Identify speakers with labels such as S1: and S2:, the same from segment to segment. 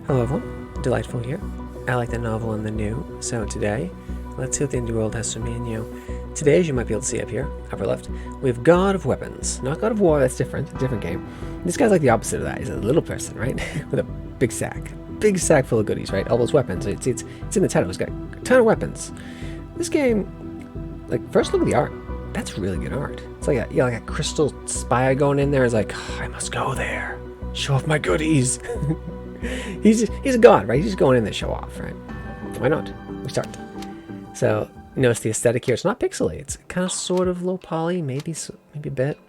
S1: Hello everyone, Delightful here. I like the novel and the new, so today, let's see what the indie world has for me and you. Today, as you might be able to see up here, upper left, we have God of Weapons. Not God of War, that's different, a different game. This guy's like the opposite of that. He's a little person, right? With a big sack. Big sack full of goodies, right? All those weapons. It's in the title, he's got a ton of weapons. This game, like, first look at the art. That's really good art. It's like like a crystal spire going in there. It's like, oh, I must go there. Show off my goodies. He's a god, right? He's just going in there to show off, right? Why not? We start. So notice the aesthetic here. It's not pixely. It's kind of sort of low poly, maybe a bit.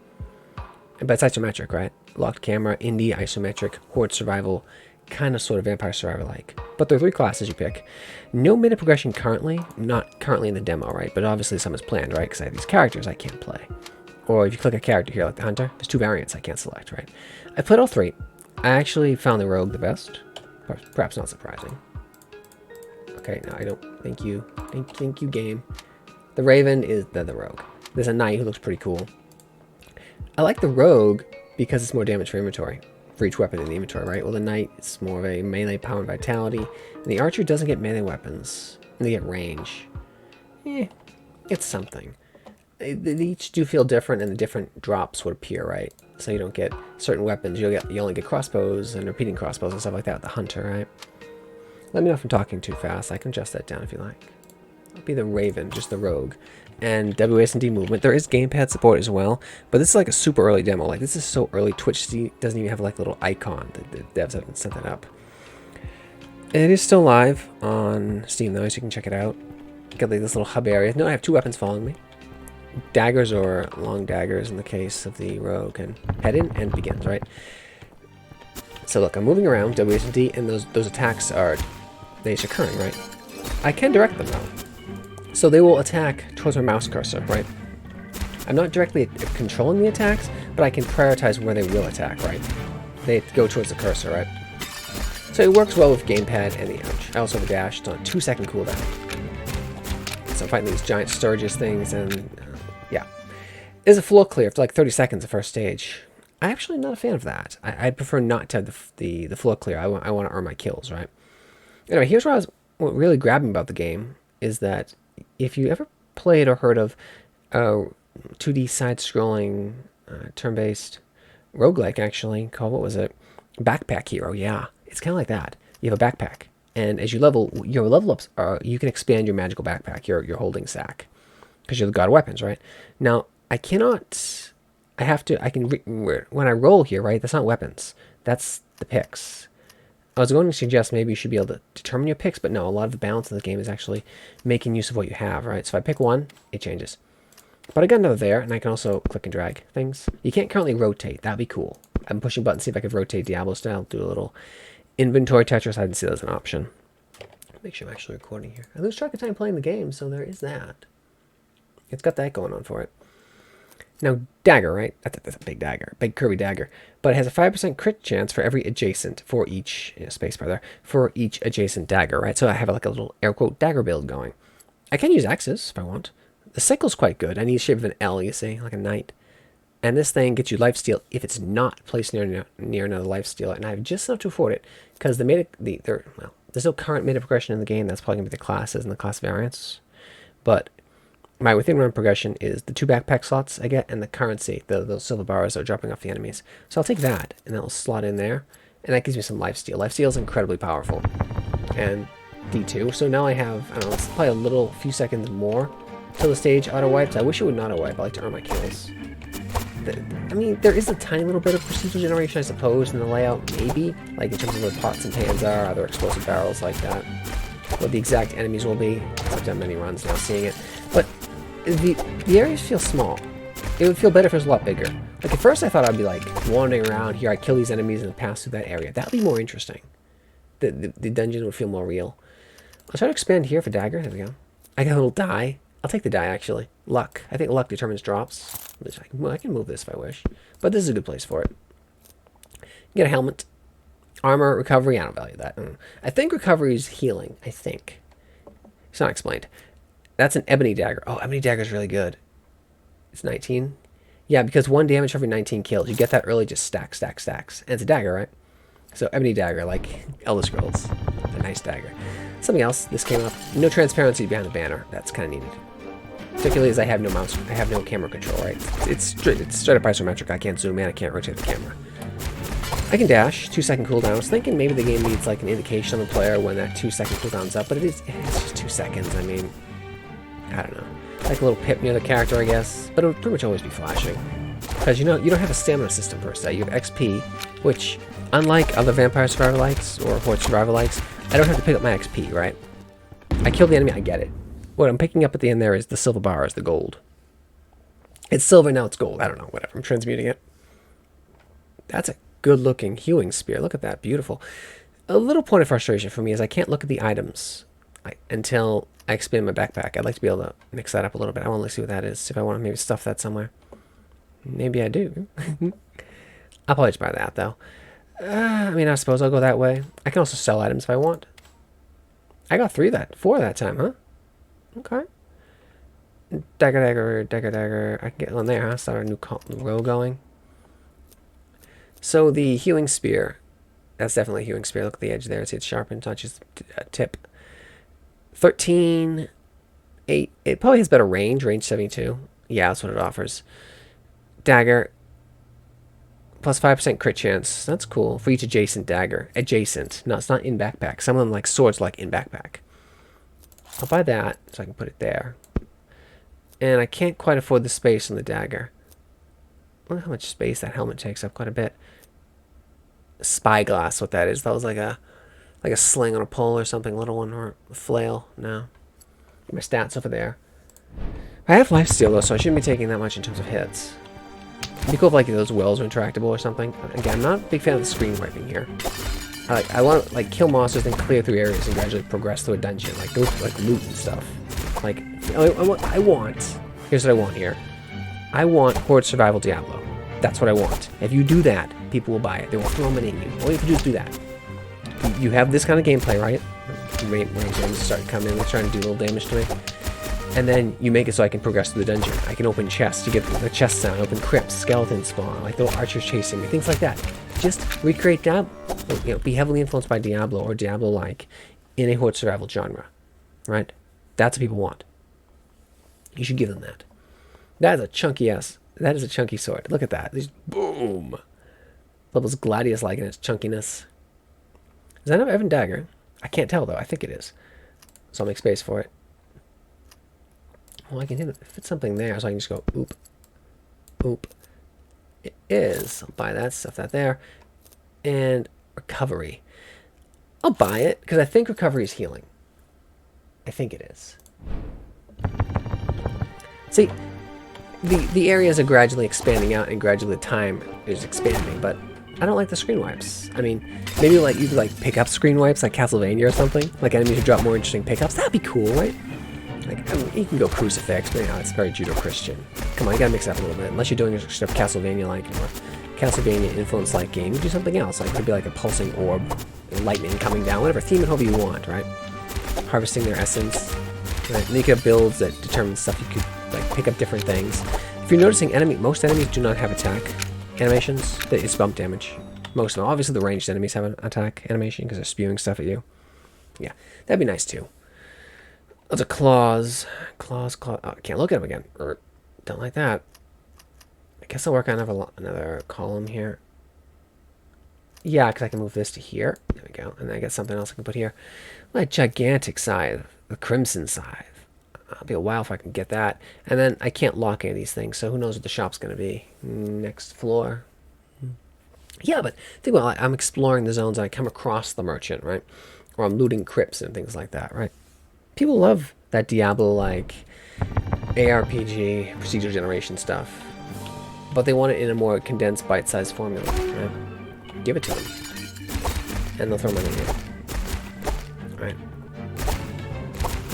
S1: But it's isometric, right? Locked camera, indie, isometric, Horde Survival, kind of sort of Vampire Survivor-like. But there are 3 classes you pick. No minute progression currently, not currently in the demo, right? But obviously some is planned, right? Because I have these characters I can't play. Or if you click a character here, like the Hunter, there's 2 variants I can't select, right? I played all 3. I actually found the Rogue the best. Perhaps not surprising. Okay, no, I don't. Thank you. Thank you, game. The Raven is the Rogue. There's a Knight who looks pretty cool. I like the Rogue because it's more damage for inventory. For each weapon in the inventory, right? Well, the Knight is more of a melee power and vitality. And the Archer doesn't get melee weapons. And they get range. It's something. They each do feel different, and the different drops would appear, right? So you don't get certain weapons. You only get crossbows and repeating crossbows and stuff like that with the Hunter, right? Let me know if I'm talking too fast. I can adjust that down if you like. It'll be the Raven, just the Rogue. And WASD movement. There is gamepad support as well, but this is like a super early demo. Like, this is so early. Twitch doesn't even have like a little icon. The devs haven't set that up. It is still live on Steam though, so you can check it out. Got like this little hub area. No, I have 2 weapons following me. Daggers or long daggers in the case of the Rogue, and head in and begins, right? So look, I'm moving around, WASD, and those attacks are occurring, right? I can direct them though. So they will attack towards my mouse cursor, right? I'm not directly controlling the attacks, but I can prioritize where they will attack, right? They go towards the cursor, right? So it works well with gamepad and the ouch. I also have a dash. It's on a 2-second cooldown. So I'm fighting these giant Sturgis things, and yeah. There's a floor clear for like 30 seconds the first stage. I'm actually not a fan of that. I'd prefer not to have the floor clear. I want to earn my kills, right? Anyway, here's what really grabbed me about the game is that if you ever played or heard of 2D side-scrolling, turn-based roguelike, actually, called, what was it? Backpack Hero, yeah. It's kind of like that. You have a backpack, and as you level, your level ups you can expand your magical backpack, your holding sack, because you're the god of weapons, right? Now, I can, when I roll here, right, that's not weapons. That's the picks. I was going to suggest maybe you should be able to determine your picks, but no, a lot of the balance of the game is actually making use of what you have, right? So if I pick one, it changes. But I got another there, and I can also click and drag things. You can't currently rotate. That'd be cool. I'm pushing buttons to see if I could rotate Diablo style, do a little inventory Tetris. I didn't see that as an option. Make sure I'm actually recording here. I lose track of time playing the game, so there is that. It's got that going on for it. Now, dagger, right? That's a big dagger, big curvy dagger. But it has a 5% crit chance for every adjacent, for each, spacebar there, for each adjacent dagger, right? So I have like a little air quote dagger build going. I can use axes if I want. The sickle's quite good. I need the shape of an L, you see, like a knight. And this thing gets you lifesteal if it's not placed near another lifesteal, and I have just enough to afford it, because there's no current meta progression in the game. That's probably going to be the classes and the class variants. But my within run progression is the 2 backpack slots I get and the currency, those silver bars that are dropping off the enemies. So I'll take that, and that'll slot in there, and that gives me some lifesteal. Lifesteal is incredibly powerful. And D2, so now I have, I don't know, let's play a few seconds more till the stage auto-wipes. I wish it would not auto-wipe. I like to earn my kills. I mean, there is a tiny little bit of procedural generation, I suppose, in the layout, maybe, like in terms of where pots and pans are, other explosive barrels like that. What the exact enemies will be, I've done many runs now seeing it. But the areas feel small. It would feel better if it was a lot bigger. Like at first I thought I'd be like wandering around here, I kill these enemies and pass through that area. That would be more interesting. The dungeon would feel more real. I'll try to expand here for dagger. There we go. I got a little die. I'll take the die, actually. Luck. I think luck determines drops. I can move this if I wish. But this is a good place for it. Get a helmet. Armor, recovery. I don't value that. I think recovery is healing. I think. It's not explained. That's an ebony dagger. Oh, ebony dagger is really good. It's 19. Yeah, because 1 damage for every 19 kills. You get that early, just stacks. And it's a dagger, right? So ebony dagger, like Elder Scrolls. A nice dagger. Something else, this came up. No transparency behind the banner. That's kind of needed. Particularly as I have no mouse, I have no camera control, right? It's straight up isometric. I can't zoom in, I can't rotate the camera. I can dash, 2-second cooldown. I was thinking maybe the game needs like an indication on the player when that 2-second cooldown's up, but it's just 2 seconds. I mean, I don't know. Like a little pip near the character, I guess, but it would pretty much always be flashing. Because you know, you don't have a stamina system per se. You have XP, which, unlike other Vampire Survival likes or Horde Survival likes, I don't have to pick up my XP, right? I kill the enemy, I get it. What I'm picking up at the end there is the silver bar, is the gold. It's silver, now it's gold. I don't know, whatever. I'm transmuting it. That's a good-looking hewing spear. Look at that, beautiful. A little point of frustration for me is I can't look at the items until I expand my backpack. I'd like to be able to mix that up a little bit. I want to see what that is, if I want to maybe stuff that somewhere. Maybe I do. I'll probably just buy that, though. I mean, I suppose I'll go that way. I can also sell items if I want. I got 4 that time, huh? Okay. Dagger. I can get one there, huh? Start a new row going. So the hewing spear, that's definitely a hewing spear. Look at the edge there. See, it's sharpened, touches tip. 13, 8. It probably has better range 72. Yeah, that's what it offers. Dagger, plus 5% crit chance. That's cool. For each adjacent dagger. Adjacent. No, it's not in backpack. Some of them like swords like in backpack. I'll buy that so I can put it there. And I can't quite afford the space on the dagger. I wonder how much space that helmet takes up, quite a bit. Spyglass, what that is. That was like a sling on a pole or something, a little one, or a flail. No. My stats over there. I have lifesteal though, so I shouldn't be taking that much in terms of hits. It'd be cool if like those wells are interactable or something. Again, I'm not a big fan of the screen wiping here. I want to like kill monsters, then clear through areas and gradually progress through a dungeon, like go like loot and stuff. Like I want. Here's what I want here. I want Horde Survival Diablo. That's what I want. If you do that, people will buy it. They will throw money at you. All you have to do is do that. You have this kind of gameplay, right? Range enemies start coming in, they're trying to do a little damage to me. And then you make it so I can progress through the dungeon. I can open chests, you get the chest sound, open crypts, skeletons spawn, like little archers chasing me, things like that. Just recreate Diablo, you know, be heavily influenced by Diablo or Diablo-like in a Horde Survival genre, right? That's what people want. You should give them that. That is a chunky ass. That is a chunky sword. Look at that. Just boom. Levels Gladius-like in its chunkiness. Is that an Evan dagger? I can't tell though. I think it is. So I'll make space for it. Well, I can hit it. If it's something there, so I can just go oop, oop. It is. I'll buy that, stuff that there, and recovery. I'll buy it because I think recovery is healing. I think it is. See, the areas are gradually expanding out, and gradually the time is expanding, but I don't like the screen wipes. I mean, maybe like you could like pick up screen wipes like Castlevania or something, like enemies who drop more interesting pickups. That'd be cool, right? Like, I mean, you can go crucifix, but you know, it's very Judo-Christian. Come on, you gotta mix it up a little bit. Unless you're doing stuff Castlevania-like or Castlevania-influence-like game, you do something else. Like, it could be like a pulsing orb, lightning coming down, whatever. Theme it however you want, right? Harvesting their essence. Right? And you could have builds that determine stuff. You could like pick up different things. If you're noticing, most enemies do not have attack animations. It's bump damage. Most of them. Obviously, the ranged enemies have an attack animation because they're spewing stuff at you. Yeah, that'd be nice too. Those are claws. Claws. Oh, I can't look at them again. Don't like that. I guess I'll work on another column here. Yeah, because I can move this to here. There we go. And then I got something else I can put here. My gigantic scythe. The crimson scythe. It'll be a while if I can get that. And then I can't lock any of these things, so who knows what the shop's going to be. Next floor. Yeah, but think about it. I'm exploring the zones and I come across the merchant, right? Or I'm looting crypts and things like that, right? People love that Diablo-like ARPG, procedural generation stuff. But they want it in a more condensed, bite-sized formula, right? Give it to them. And they'll throw money in it. Right?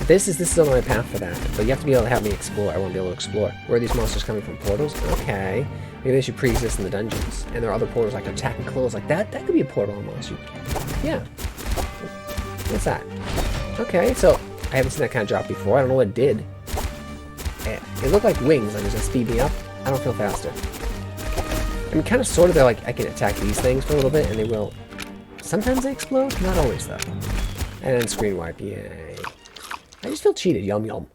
S1: This is on my path for that. But you have to be able to have me explore. I want to be able to explore. Where are these monsters coming from? Portals? Okay. Maybe they should pre-exist in the dungeons. And there are other portals like attack and close. Like that could be a portal almost. Yeah. What's that? Okay, so I haven't seen that kind of drop before. I don't know what it did. It looked like wings. Like, does it speed me up? I don't feel faster. I mean, kind of, sort of, they're like, I can attack these things for a little bit, and they will Sometimes they explode, not always though. And then screen wipe, yay. I just feel cheated, yum yum.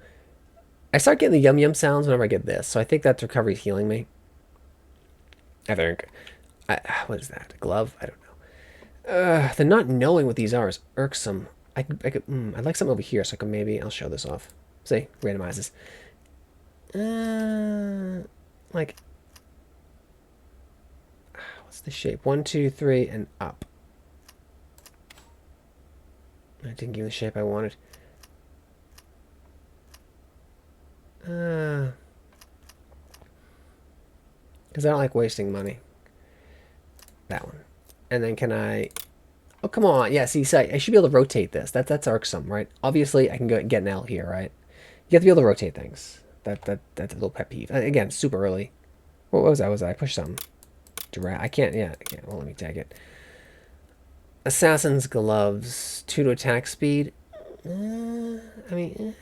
S1: I start getting the yum yum sounds whenever I get this, so I think that recovery's healing me. I think. What is that? A glove? I don't know. The not knowing what these are is irksome. I'd like something over here, so I can maybe... I'll show this off. See? Randomizes. Like... What's the shape? 1, 2, 3, and up. I didn't give the shape I wanted. Because I don't like wasting money. That one. And then can I... Oh, come on. Yeah, see, so I should be able to rotate this. That's irksome, right? Obviously, I can go and get an L here, right? You have to be able to rotate things. That's a little pet peeve. Again, super early. What was that? I pushed something. I can't, yeah. I can't. Well, let me tag it. Assassin's Gloves. 2 to attack speed. I mean...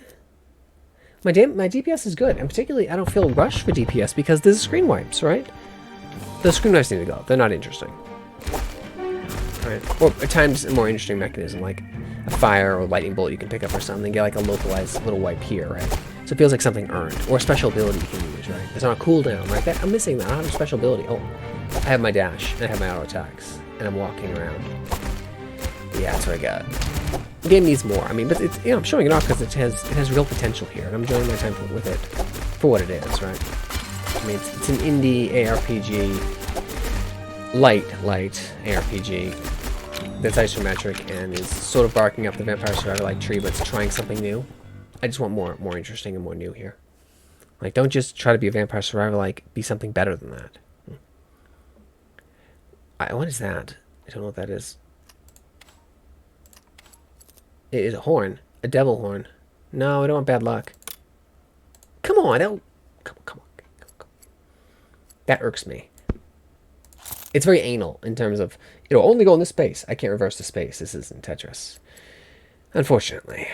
S1: My DPS is good, and particularly I don't feel rushed for DPS because there's screen wipes, right? The screen wipes need to go. They're not interesting. Right. Or at times a more interesting mechanism, like a fire or lightning bolt you can pick up or something, get like a localized little wipe here, right? So it feels like something earned. Or a special ability you can use, right? It's on a cooldown, right? I'm missing that. I don't have a special ability. Oh, I have my dash, and I have my auto attacks, and I'm walking around. Yeah, that's what I got. The game needs more. I mean, but it's, I'm showing it off because it has real potential here, and I'm enjoying my time with it for what it is, right? I mean, it's an indie ARPG, light ARPG that's isometric and is sort of barking up the Vampire Survival-like tree, but it's trying something new. I just want more interesting and more new here. Like, don't just try to be a Vampire Survival-like, be something better than that. What is that? I don't know what that is. It is a horn. A devil horn. No, I don't want bad luck. Come on, come on. That irks me. It's very anal in terms of, it'll only go in this space. I can't reverse the space. This isn't Tetris. Unfortunately.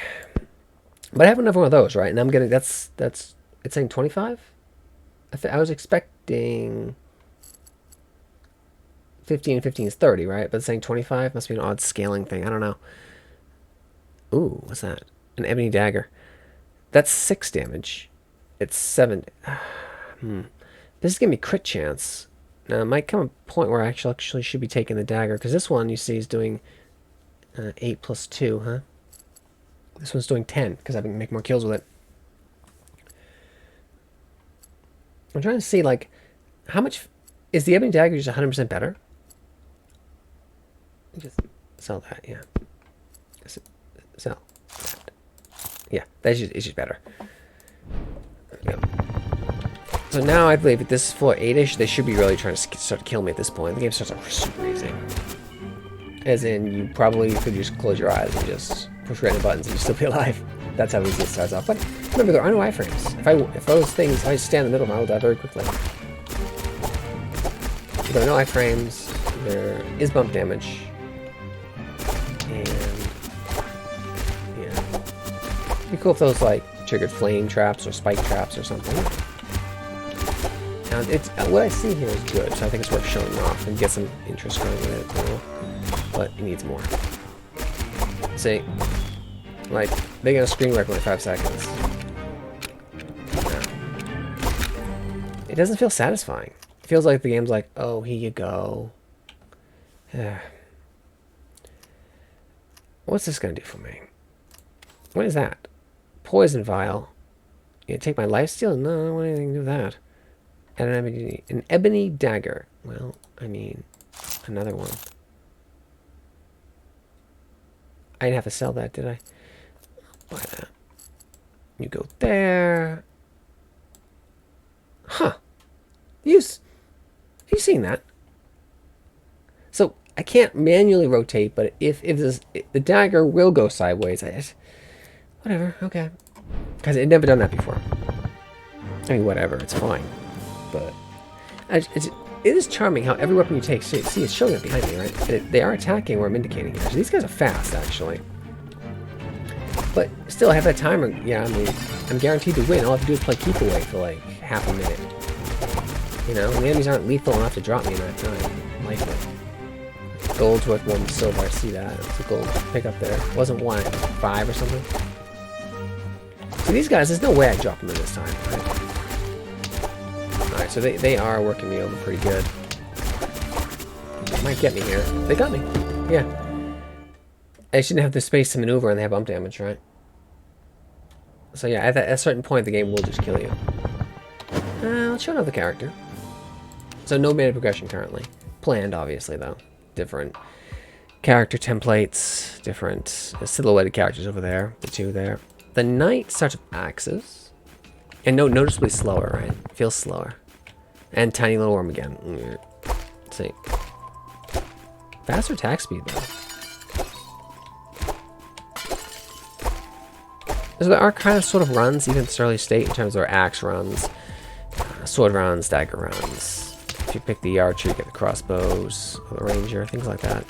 S1: But I have another one of those, right? And I'm getting, it's saying 25? I was expecting 15 and 15 is 30, right? But it's saying 25 must be an odd scaling thing. I don't know. Ooh, what's that? An ebony dagger. That's 6 damage. It's 7. This is giving me crit chance. Now, it might come a point where I actually should be taking the dagger, because this one, you see, is doing 8 plus 2, huh? This one's doing 10, because I can make more kills with it. I'm trying to see, like, how much... Is the ebony dagger just 100% better? Just sell that, yeah. Sell that. Yeah, it's just better. Yep. So now I believe at this floor 8-ish, they should be really trying to start to kill me at this point. The game starts off super easy. As in, you probably could just close your eyes and just push random buttons and you'd still be alive. That's how easy it starts off. But remember, there are no iframes. If those things, if I stand in the middle, I will die very quickly. So there are no iframes. There is bump damage. And yeah, it'd be cool if those like triggered flame traps or spike traps or something. Now, it's what I see here is good, so I think it's worth showing off and get some interest going with it. But it needs more. See, like they get a screen wipe in like 5 seconds. It doesn't feel satisfying. It feels like the game's like, oh, here you go. What's this gonna do for me? What is that? Poison vial. You take my lifesteal? No, I don't want anything to do with that. And an ebony dagger. Well, I mean, another one. I didn't have to sell that, did I? Buy that. You go there. Huh. Have you seen that? So I can't manually rotate, but if the dagger will go sideways, whatever, okay. Because I'd never done that before. I mean, whatever, it's fine. But it is charming how every weapon you take, see, it's showing up behind me, right? They are attacking where I'm indicating here. So these guys are fast, actually. But still, I have that timer. Yeah, I mean, I'm guaranteed to win. All I have to do is play keep away for like half a minute. You know, the enemies aren't lethal enough to drop me in that time. Likely. gold's worth more than silver. I see that. It's a gold pickup there. It wasn't 1, 5 or something. So these guys, there's no way I drop them in this time, right? Alright, so they are working me over pretty good. They might get me here. They got me. Yeah. I shouldn't have the space to maneuver and they have bump damage, right? So yeah, at a certain point, the game will just kill you. Let's show another character. So no mana progression currently. Planned, obviously, though. Different character templates, different silhouetted characters over there, the 2 there. The knight starts with axes. And noticeably slower, right? Feels slower. And tiny little worm again. Let's see. Faster attack speed, though. So there are kind of sort of runs, even at this early state, in terms of our axe runs, sword runs, dagger runs. If you pick the archer, you get the crossbows, or the ranger, things like that.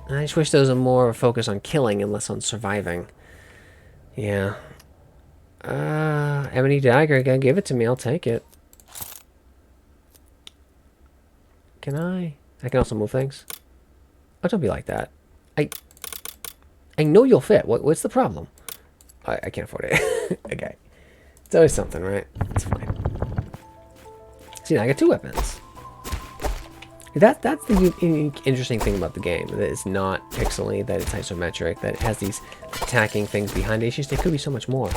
S1: I just wish there was a more focus on killing and less on surviving. Yeah. Ebony dagger, you gotta give it to me, I'll take it. Can I? I can also move things. Oh, don't be like that. I know you'll fit. What's the problem? I can't afford it. Okay. It's always something, right? It's fine. See, now I got 2 weapons. That's the unique, interesting thing about the game. That it's not pixely, that it's isometric, that it has these attacking things behind it. It's just, it could be so much more.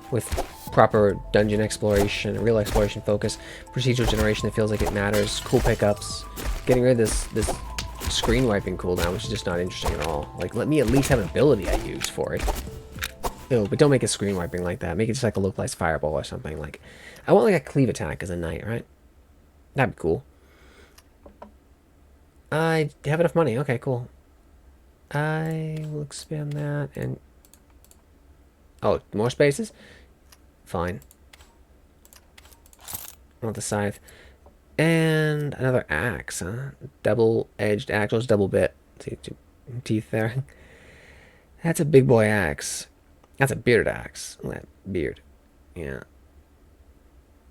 S1: With proper dungeon exploration, real exploration focus, procedural generation that feels like it matters, cool pickups, getting rid of this screen wiping cooldown, which is just not interesting at all. Like, let me at least have an ability I use for it. Ew, but don't make it screen wiping like that. Make it just like a localized fireball or something. Like, I want like a cleave attack as a knight, right? That'd be cool. I have enough money. Okay, cool. I will expand that and... Oh, more spaces? Fine. I want the scythe. And another axe, huh? Double-edged axe. Just double bit. See, 2 teeth there. That's a big boy axe. That's a bearded axe. Look at that beard. Yeah.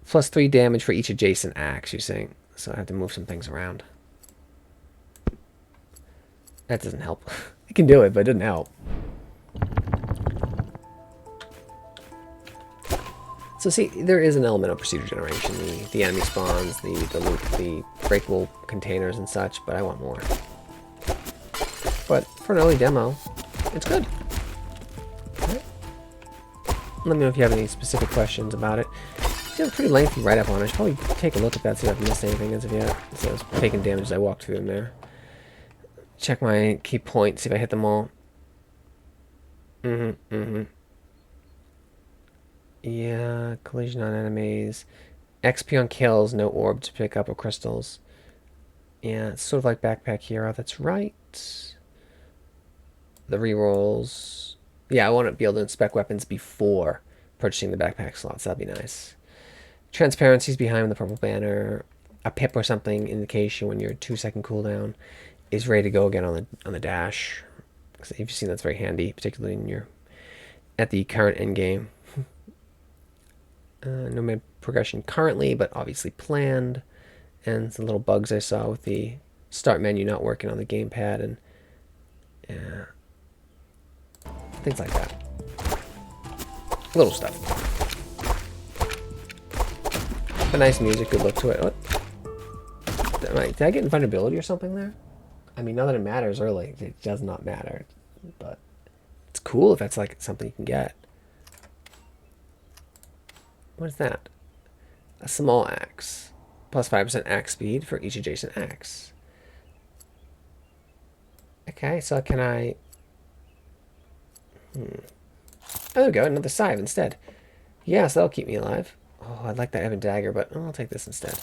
S1: Plus 3 damage for each adjacent axe, you're saying. So I have to move some things around. That doesn't help. It can do it, but it doesn't help. So see, there is an element of procedure generation. The enemy spawns, the loot, the breakable containers and such, but I want more. But for an early demo, it's good. Right. Let me know if you have any specific questions about it. You have a pretty lengthy write-up on it. I should probably take a look at that, see if I've missed anything as of yet. See if I was taking damage as I walked through them there. Check my key points, see if I hit them all. Yeah, collision on enemies. XP on kills, no orb to pick up or crystals. Yeah, it's sort of like Backpack Hero, that's right. The rerolls. Yeah, I want to be able to inspect weapons before purchasing the backpack slots, that'd be nice. Transparency's behind the purple banner. A pip or something indication when your 2-second cooldown is ready to go again on the dash. If you've seen, that's very handy, particularly when you're at the current end game. No mana progression currently, but obviously planned. And some little bugs I saw with the start menu not working on the gamepad and yeah, things like that. Little stuff. But nice music, good look to it. What? Did I get invulnerability or something there? I mean, not that it matters early. It does not matter. But it's cool if that's like something you can get. What is that? A small axe. Plus 5% axe speed for each adjacent axe. Okay, so can I... Oh, there we go. Another scythe instead. Yeah, so that'll keep me alive. Oh, I'd like that Ebon dagger, but I'll take this instead.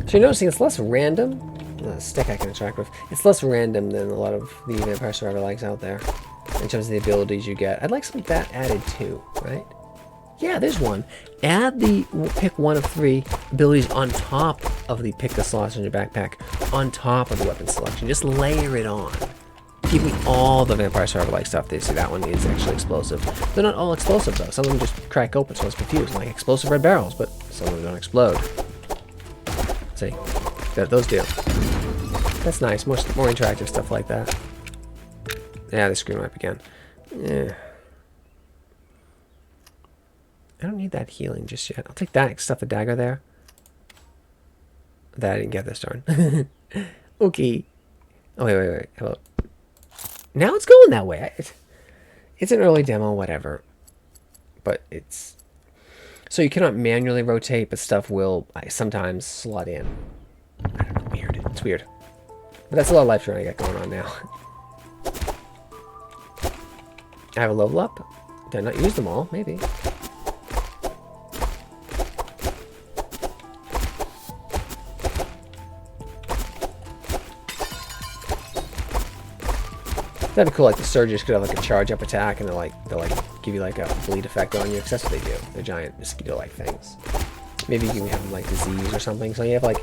S1: So you're noticing it's less random. The stick I can interact with. It's less random than a lot of the Vampire Survivor likes out there. In terms of the abilities you get. I'd like some of that added too, right? Yeah, there's one. Add the pick 1 of 3 abilities on top of the pick the slots in your backpack, on top of the weapon selection. Just layer it on. Give me all the Vampire Survivor-like stuff. They see that one is actually explosive. They're not all explosive, though. Some of them just crack open, so I was confused. Like explosive red barrels, but some of them don't explode. See? Those do. That's nice. More interactive stuff like that. Yeah, they screwed me up again. Yeah. I don't need that healing just yet. I'll take that, stuff the dagger there. That I didn't get this turn. Okay. Oh, wait. Hello. Now it's going that way. It's an early demo, whatever. But it's... So you cannot manually rotate, but stuff will sometimes slot in. I don't know, weird. It's weird. But that's a lot of life trying I got going on now. I have a level up. Did I not use them all? Maybe. That'd be cool. Like the Surges could have like a charge up attack, and they'll give you like a bleed effect on you. Because that's what they do. They're giant mosquito-like things. Maybe you can have like disease or something. So you have like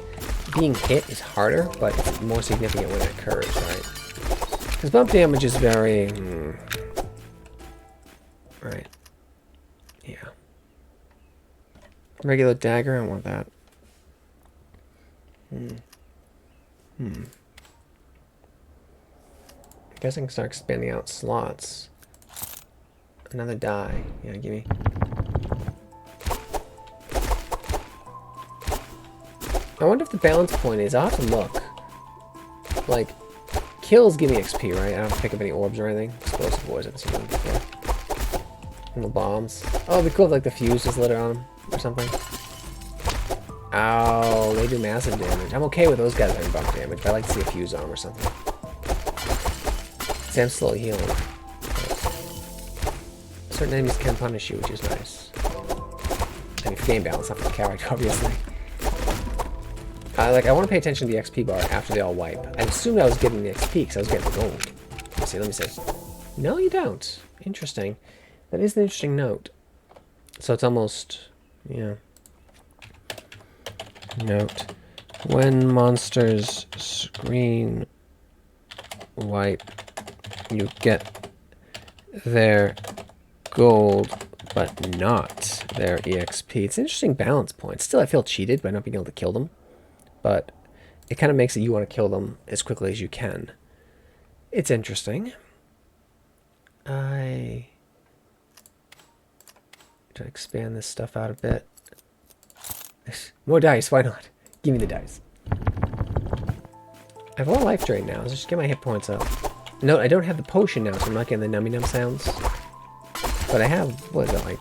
S1: being hit is harder, but it's more significant when it occurs, right? Because bump damage is very right. Yeah. Regular dagger. I don't want that. I guess I can start expanding out slots. Another die. Yeah, give me. I wonder if the balance point is. I'll have to look. Like, kills give me XP, right? I don't have to pick up any orbs or anything. Explosive boys, I haven't seen them before. And the bombs. Oh, it'd be cool if like the fuse just lit on them or something. Ow, they do massive damage. I'm okay with those guys having bump damage, but I like to see a fuse on them or something. See, I'm slowly healing. Certain enemies can punish you, which is nice. I mean, for game balance, not for the character, obviously. I want to pay attention to the XP bar after they all wipe. I assumed I was getting the XP because I was getting the gold. Let me see. No, you don't. Interesting. That is an interesting note. So it's almost, yeah. Note. When monsters screen wipe, you get their gold, but not their EXP. It's an interesting balance point. Still, I feel cheated by not being able to kill them. But it kind of makes it you want to kill them as quickly as you can. It's interesting. I try to expand this stuff out a bit. More dice, why not? Give me the dice. I have all life drain now. Let's just get my hit points up. No, I don't have the potion now, so I'm not getting the nummy num sounds. But I have, what is it, like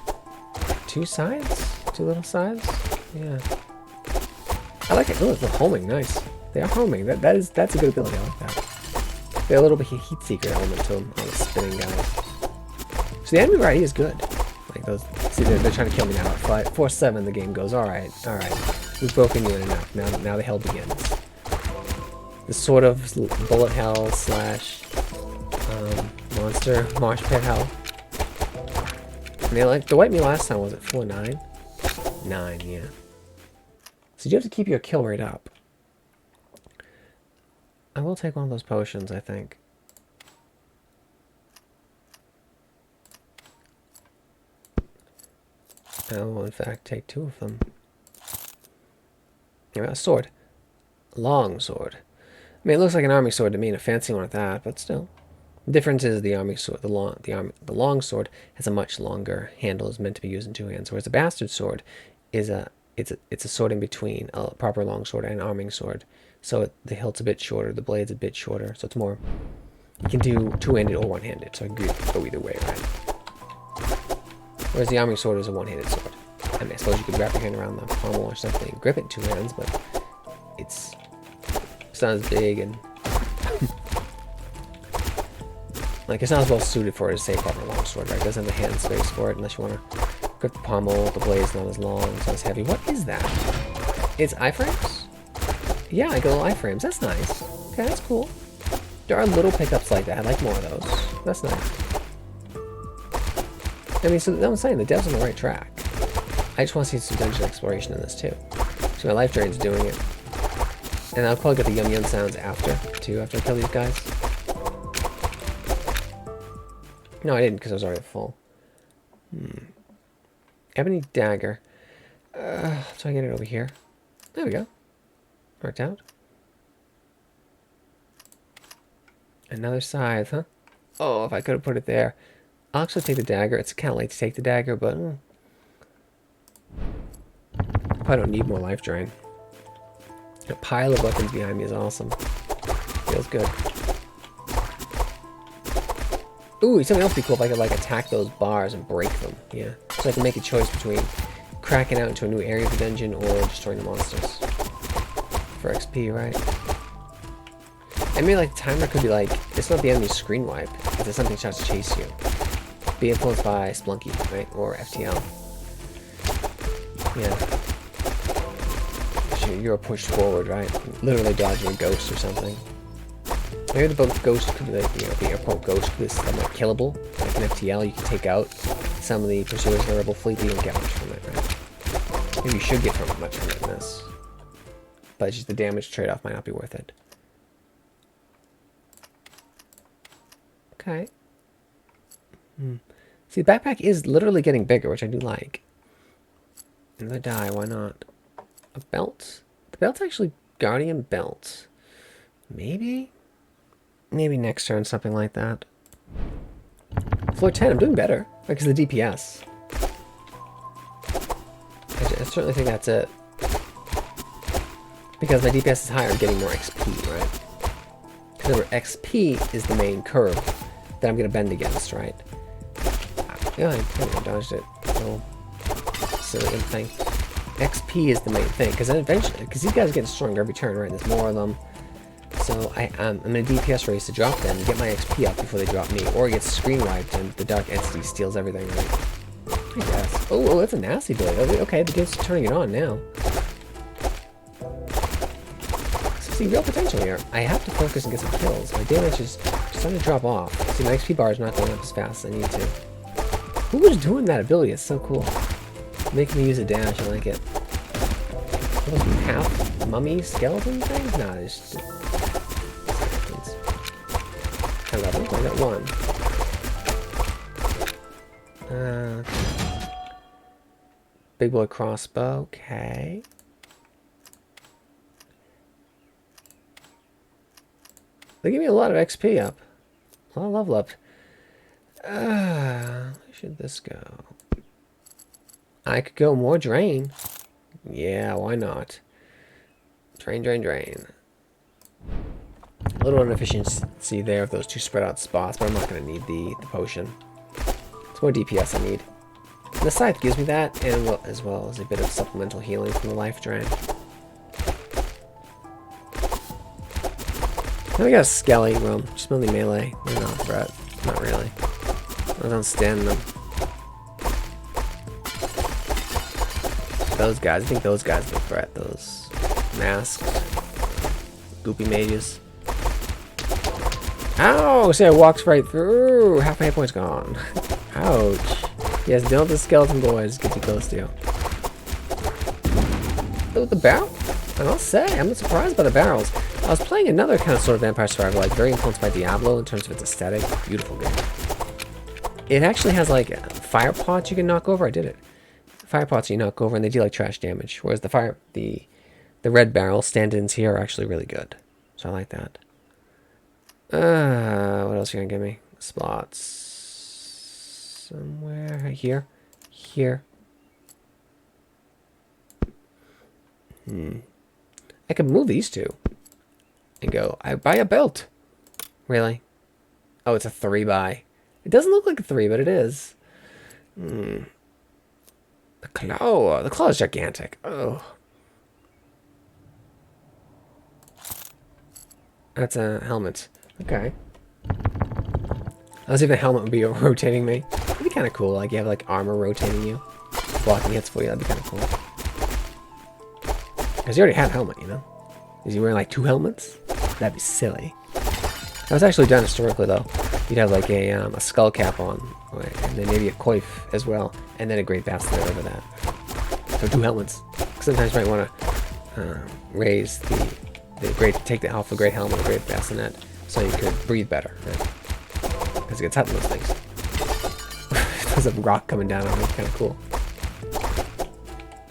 S1: 2 sides? 2 little sides? Yeah. I like it. Oh, they're homing. Nice. They are homing. That's a good ability. I like that. They have a little bit of heat seeker element to them on the spinning guys. So the enemy variety is good. Like those. See, they're trying to kill me now. 4-7. The game goes. All right. We've broken you in enough. Now the hell begins. This sort of bullet hell slash monster marsh pit hell. And they like to wipe me last time. Was it 4-9? 9. Yeah. So you have to keep your kill rate up. I will take one of those potions, I think. I will, in fact, take 2 of them. Yeah, a sword. Long sword. I mean, it looks like an army sword to me, and a fancy one at that, but still. The difference is the army sword, the long sword has a much longer handle, is meant to be used in 2 hands, whereas the bastard sword is it's a sword in between a proper long sword and an arming sword. So the hilt's a bit shorter, the blade's a bit shorter, so it's more. You can do 2-handed or 1-handed, so I could go either way, right? Whereas the arming sword is a 1-handed sword. I mean, I suppose you could wrap your hand around the pommel or something, grip it in 2 hands, but it's not as big and like it's not as well suited for it as say proper long sword, right? It doesn't have the hand space for it unless you want to grip the pommel. The blade's not as long, it's not as heavy. What is that? It's iframes? Yeah, I got little iframes. That's nice. Okay, that's cool. There are little pickups like that. I'd like more of those. That's nice. I mean, so I'm saying the dev's on the right track. I just want to see some dungeon exploration in this too. So my life drain's doing it. And I'll probably get the yum yum sounds after, too, after I kill these guys. No, I didn't because I was already full. Ebony dagger. So I get it over here. There we go. Worked out. Another scythe, huh? Oh, if I could have put it there. I'll actually take the dagger. It's kind of late to take the dagger, but I don't need more life drain. A pile of weapons behind me is awesome. Feels good. Ooh, something else would be cool if I could like attack those bars and break them. Yeah. So I can make a choice between cracking out into a new area of the dungeon or destroying the monsters. For XP, right? I mean, like, the timer could be like, it's not the enemy's screen wipe, if there's something tries to chase you. Be influenced by Splunky, right? Or FTL. Yeah. So you're pushed forward, right? Literally dodging a ghost or something. Maybe the ghost could be like, you know, the air quote ghost could be somewhat killable. Like an FTL, you can take out some of the pursuers in the rebel fleet, but you don't get much from it, right? Maybe you should get much from it in this. But just the damage trade-off might not be worth it. Okay. See, the backpack is literally getting bigger, which I do like. Another die, why not? A belt? The belt's actually Guardian belt. Maybe? Maybe next turn, something like that. Floor 10, I'm doing better. Because of the DPS. I certainly think that's it. Because my DPS is higher, I'm getting more XP, right? Because XP is the main curve that I'm going to bend against, right? Yeah, I dodged it. Little silly thing. XP is the main thing, because then eventually, because these guys are getting stronger every turn, right? There's more of them. So I'm in a DPS race to drop them and get my XP up before they drop me, or it gets screen wiped and the Dark Entity steals everything, right? I guess. Oh, that's a nasty blade. Okay, the game's turning it on now. See, real potential here. I have to focus and get some kills. My damage is starting to drop off. See, my XP bar is not going up as fast as I need to. Who was doing that ability? It's so cool. Making me use a dash, I like it. Those half mummy skeleton things? Nah, it's just... I got one. Big boy crossbow, okay. They give me a lot of XP up. A lot of level up. Where should this go? I could go more drain. Yeah, why not? Drain, drain, drain. A little inefficiency there of those two spread out spots, but I'm not going to need the potion. It's more DPS I need. And the scythe gives me that, and as well as a bit of supplemental healing from the life drain. Now we got a skelly room, just mainly melee. Maybe not threat. Not really. I don't stand them. Those guys, I think those guys are the threat. Those masked goopy mages. Ow! See, I walked right through. Half my hit points gone. Ouch. Yes, don't the skeleton boys get too close to you. Oh, the barrel? I must say, I'm not surprised by the barrels. I was playing another kind of sort of Vampire Survival, like very influenced by Diablo in terms of its aesthetic. Beautiful game. It actually has like fire pots you can knock over. I did it. Fire pots you knock over and they do like trash damage. Whereas the red barrel stand-ins here are actually really good. So I like that. What else are you gonna give me? Slots. Somewhere here. Here. I could move these two. And go, I buy a belt. Really? Oh, it's a 3-buy. It doesn't look like a 3, but it is. The claw. The claw is gigantic. Oh. That's a helmet. Okay. I was thinking the helmet would be rotating me. It'd be kind of cool. Like you have like armor rotating you, blocking hits for you. That'd be kind of cool. Because you already had a helmet, you know. Is he wearing like 2 helmets? That'd be silly. That was actually done historically though. You'd have like a skull cap on, and then maybe a coif as well, and then a great bastard over that. So 2 helmets. Sometimes you might want to raise the great, take the alpha great helmet, the great bassinet, so you could breathe better, right? Because it gets hot in those things. There's a rock coming down on me. Kind of cool.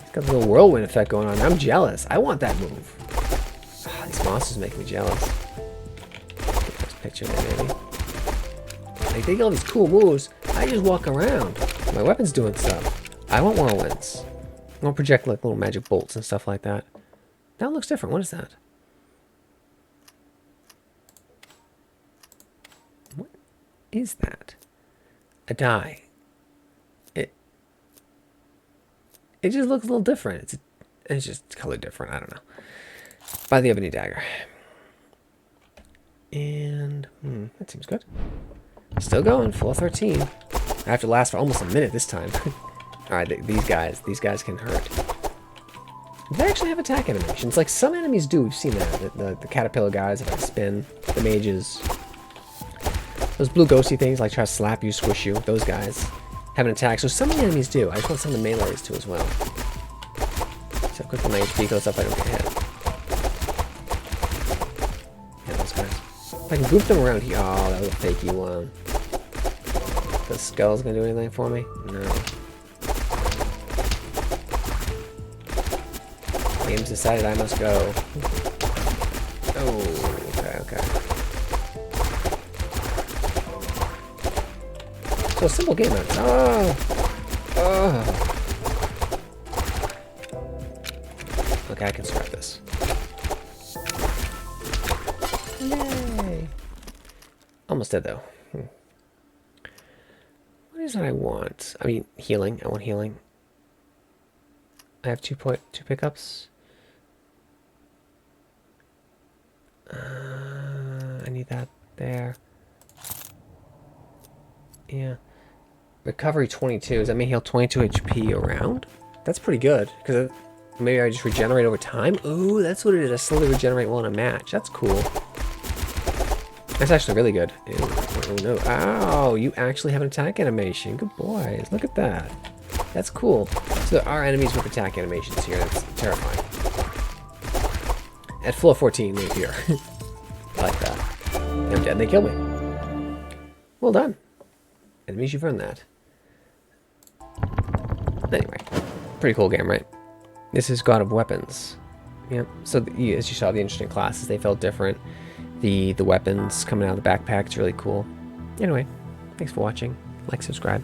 S1: It's got a little whirlwind effect going on. I'm jealous. I want that move. These monsters make me jealous. Get this picture there, maybe. Like, they get all these cool moves. I just walk around. My weapon's doing stuff. I want whirlwinds. I want to project like little magic bolts and stuff like that. That looks different. What is that? What is that? A die. It just looks a little different. It's just colored different. I don't know. Buy the ebony dagger. And that seems good. Still going. Full 13. I have to last for almost a minute this time. All right, these guys can hurt. They actually have attack animations. Like some enemies do. We've seen that. The caterpillar guys that spin. The mages. Those blue ghosty things like try to slap you, squish you. Those guys have an attack. So some of the enemies do. I just want some of the melees too as well. So quick when my HP goes up, I don't get hit. Yeah, those guys. If I can group them around here. Oh, that was a fakey one. The skull's gonna do anything for me? No. Game's decided I must go. Oh, okay. So a simple game mode. Oh. Okay, I can start this. Yay! Almost dead though. What is it I want? I mean, healing. I want healing. I have two pickups. I need that there. Yeah. Recovery 22. Does that mean heal 22 HP around? That's pretty good. Because maybe I just regenerate over time? Ooh, that's what it is. I slowly regenerate while in a match. That's cool. That's actually really good. Ew. Oh no. Ow! You actually have an attack animation. Good boys. Look at that. That's cool. So there are enemies with attack animations here. That's terrifying. At full 14, they appear. I like that. They're dead. They kill me. Well done. Enemies, you've earned that. Anyway, pretty cool game, right? This is God of Weapons. Yep. So as you saw, the interesting classes, they felt different. The weapons coming out of the backpack, it's really cool. Anyway, thanks for watching. Like, subscribe.